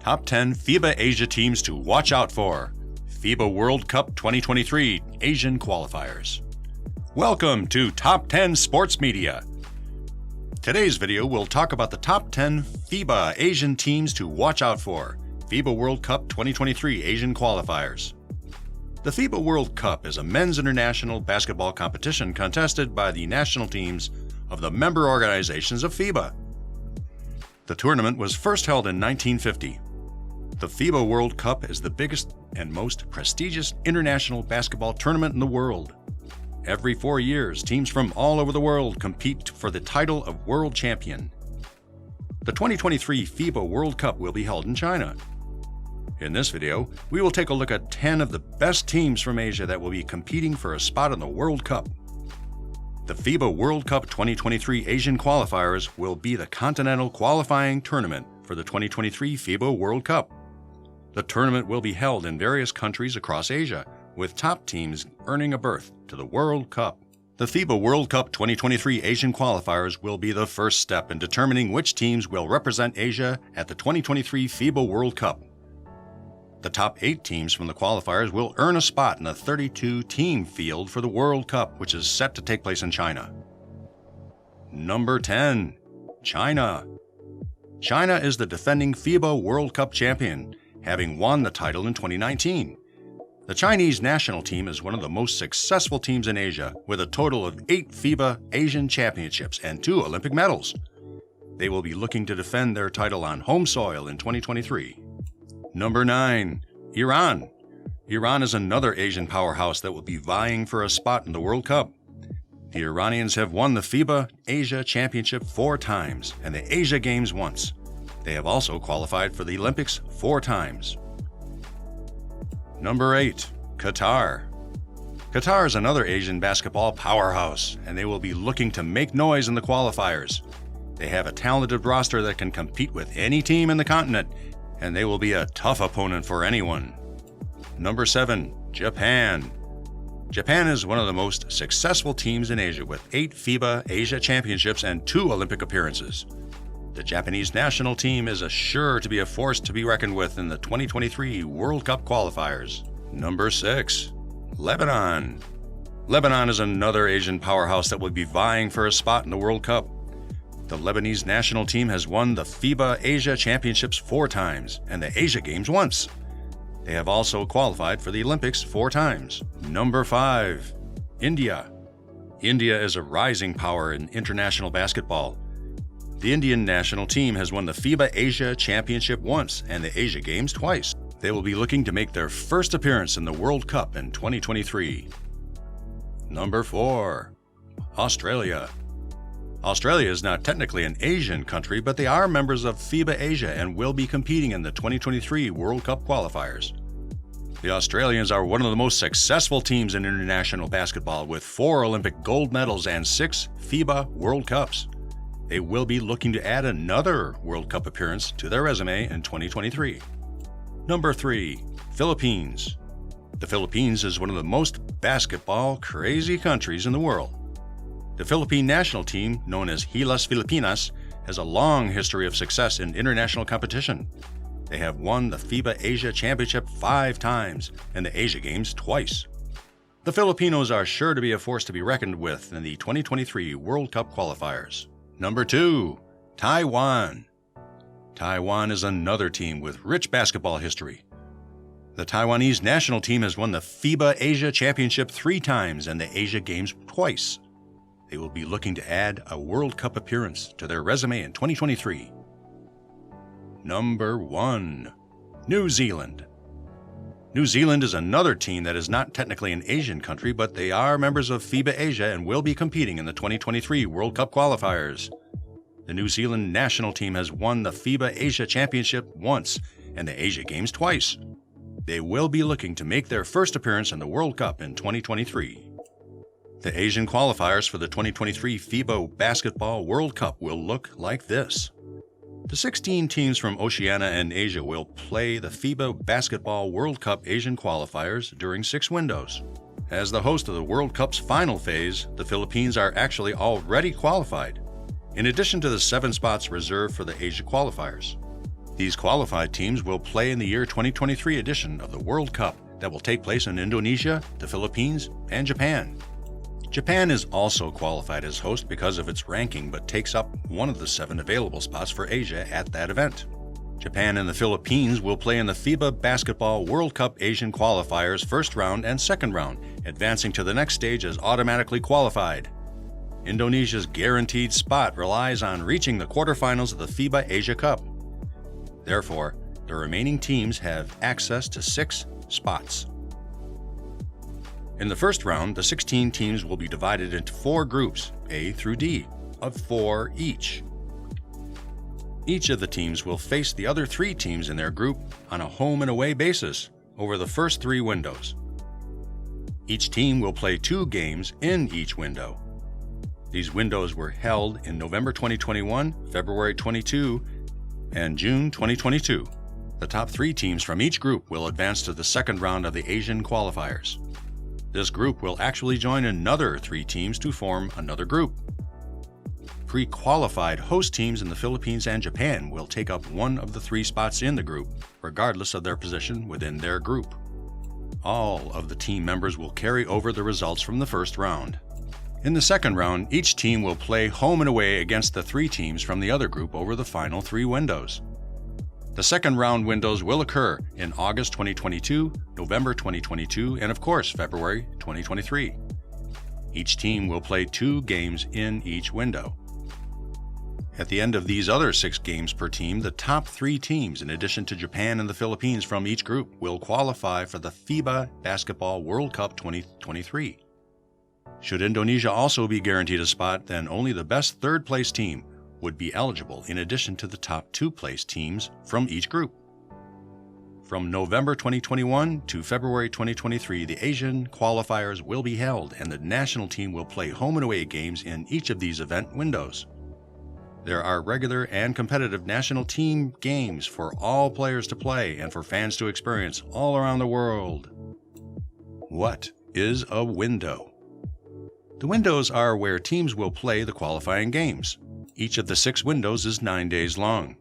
Top 10 FIBA Asia teams to watch out for. FIBA World Cup 2023 Asian Qualifiers. Welcome to Top 10 Sports Media. Today's video will talk about the top 10 FIBA Asian teams to watch out for. FIBA World Cup 2023 Asian Qualifiers. The FIBA World Cup is a men's international basketball competition contested by the national teams of the member organizations of FIBA. The tournament was first held in 1950. The FIBA World Cup is the biggest and most prestigious international basketball tournament in the world. Every 4 years, teams from all over the world compete for the title of world champion. The 2023 FIBA World Cup will be held in China. In this video, we will take a look at 10 of the best teams from Asia that will be competing for a spot in the World Cup. The FIBA World Cup 2023 Asian Qualifiers will be the continental qualifying tournament for the 2023 FIBA World Cup. The tournament will be held in various countries across Asia, with top teams earning a berth to the World Cup. The FIBA World Cup 2023 Asian Qualifiers will be the first step in determining which teams will represent Asia at the 2023 FIBA World Cup. The top 8 teams from the qualifiers will earn a spot in the 32-team field for the World Cup, which is set to take place in China. Number 10. China. China is the defending FIBA World Cup champion, having won the title in 2019. The Chinese national team is one of the most successful teams in Asia, with a total of 8 FIBA Asian championships and 2 Olympic medals. They will be looking to defend their title on home soil in 2023. Number 9. Iran. Iran is another Asian powerhouse that will be vying for a spot in the World Cup. The Iranians have won the FIBA Asia Championship 4 times and the Asia Games once. They have also qualified for the Olympics 4 times. Number 8. Qatar. Qatar is another Asian basketball powerhouse, and they will be looking to make noise in the qualifiers. They have a talented roster that can compete with any team in the continent, and they will be a tough opponent for anyone. Number 7. Japan. Japan is one of the most successful teams in Asia with 8 FIBA Asia Championships and 2 Olympic appearances. The Japanese national team is sure to be a force to be reckoned with in the 2023 World Cup qualifiers. Number 6. Lebanon. Lebanon is another Asian powerhouse that will be vying for a spot in the World Cup. The Lebanese national team has won the FIBA Asia Championships 4 times and the Asia Games once. They have also qualified for the Olympics 4 times. Number 5. India. India is a rising power in international basketball. The Indian national team has won the FIBA Asia Championship once and the Asia Games twice. They will be looking to make their first appearance in the World Cup in 2023. Number 4. Australia. Australia is not technically an Asian country, but they are members of FIBA Asia and will be competing in the 2023 World Cup qualifiers. The Australians are one of the most successful teams in international basketball with 4 Olympic gold medals and 6 FIBA World Cups. They will be looking to add another World Cup appearance to their resume in 2023. Number 3. Philippines. The Philippines is one of the most basketball-crazy countries in the world. The Philippine national team, known as Gilas Pilipinas, has a long history of success in international competition. They have won the FIBA Asia Championship 5 times and the Asia Games twice. The Filipinos are sure to be a force to be reckoned with in the 2023 World Cup qualifiers. Number 2. Taiwan. Taiwan is another team with rich basketball history. The Taiwanese national team has won the FIBA Asia Championship 3 times and the Asia Games twice. They will be looking to add a World Cup appearance to their resume in 2023. Number 1. New Zealand. New Zealand is another team that is not technically an Asian country, but they are members of FIBA Asia and will be competing in the 2023 World Cup qualifiers. The New Zealand national team has won the FIBA Asia Championship once and the Asia Games twice. They will be looking to make their first appearance in the World Cup in 2023. The Asian qualifiers for the 2023 FIBA Basketball World Cup will look like this. The 16 teams from Oceania and Asia will play the FIBA Basketball World Cup Asian qualifiers during 6 windows. As the host of the World Cup's final phase, the Philippines are actually already qualified, in addition to the 7 spots reserved for the Asia qualifiers. These qualified teams will play in the year 2023 edition of the World Cup that will take place in Indonesia, the Philippines, and Japan. Japan is also qualified as host because of its ranking, but takes up one of the 7 available spots for Asia at that event. Japan and the Philippines will play in the FIBA Basketball World Cup Asian Qualifiers first round and second round, advancing to the next stage as automatically qualified. Indonesia's guaranteed spot relies on reaching the quarterfinals of the FIBA Asia Cup. Therefore, the remaining teams have access to 6 spots. In the first round, the 16 teams will be divided into 4 groups, A through D, of 4 each. Each of the teams will face the other 3 teams in their group on a home and away basis over the first 3 windows. Each team will play 2 games in each window. These windows were held in November 2021, February 22, and June 2022. The top 3 teams from each group will advance to the second round of the Asian Qualifiers. This group will actually join another 3 teams to form another group. Pre-qualified host teams in the Philippines and Japan will take up one of the 3 spots in the group, regardless of their position within their group. All of the team members will carry over the results from the first round. In the second round, each team will play home and away against the 3 teams from the other group over the final 3 windows. The second round windows will occur in August 2022, November 2022, and of course, February 2023. Each team will play 2 games in each window. At the end of these other 6 games per team, the top 3 teams, in addition to Japan and the Philippines from each group, will qualify for the FIBA Basketball World Cup 2023. Should Indonesia also be guaranteed a spot, then only the best third-place team would be eligible in addition to the top 2-place teams from each group. From November 2021 to February 2023, the Asian Qualifiers will be held, and the national team will play home and away games in each of these event windows. There are regular and competitive national team games for all players to play and for fans to experience all around the world. What is a window? The windows are where teams will play the qualifying games. Each of the 6 windows is 9 days long.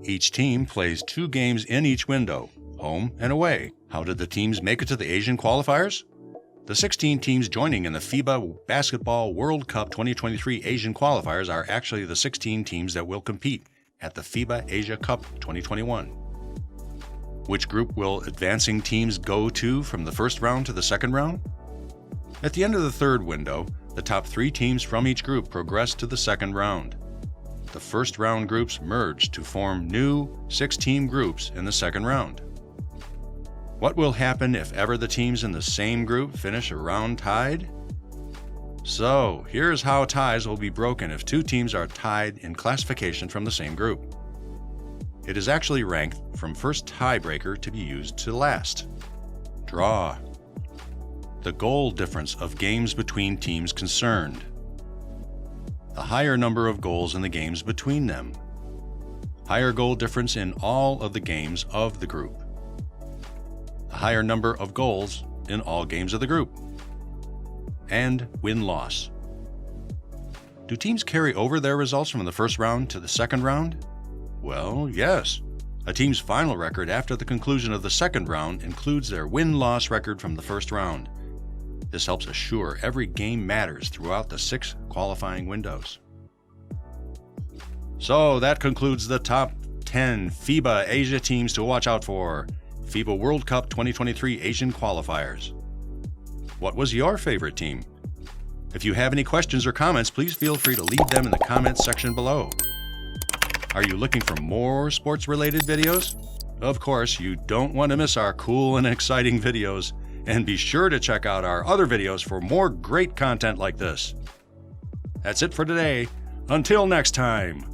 Each team plays 2 games in each window, home and away. How did the teams make it to the Asian Qualifiers? The 16 teams joining in the FIBA Basketball World Cup 2023 Asian Qualifiers are actually the 16 teams that will compete at the FIBA Asia Cup 2021. Which group will advancing teams go to from the first round to the second round? At the end of the third window, the top 3 teams from each group progress to the second round. The first round groups merge to form new 6-team groups in the second round. What will happen if ever the teams in the same group finish a round tied? So, here's how ties will be broken if 2 teams are tied in classification from the same group. It is actually ranked from first tiebreaker to be used to last. Draw. The goal difference of games between teams concerned. The higher number of goals in the games between them. Higher goal difference in all of the games of the group. The higher number of goals in all games of the group. And win-loss. Do teams carry over their results from the first round to the second round? Well, yes. A team's final record after the conclusion of the second round includes their win-loss record from the first round. This helps assure every game matters throughout the 6 qualifying windows. So that concludes the top 10 FIBA Asia teams to watch out for. FIBA World Cup 2023 Asian Qualifiers. What was your favorite team? If you have any questions or comments, please feel free to leave them in the comments section below. Are you looking for more sports-related videos? Of course, you don't want to miss our cool and exciting videos. And be sure to check out our other videos for more great content like this. That's it for today. Until next time.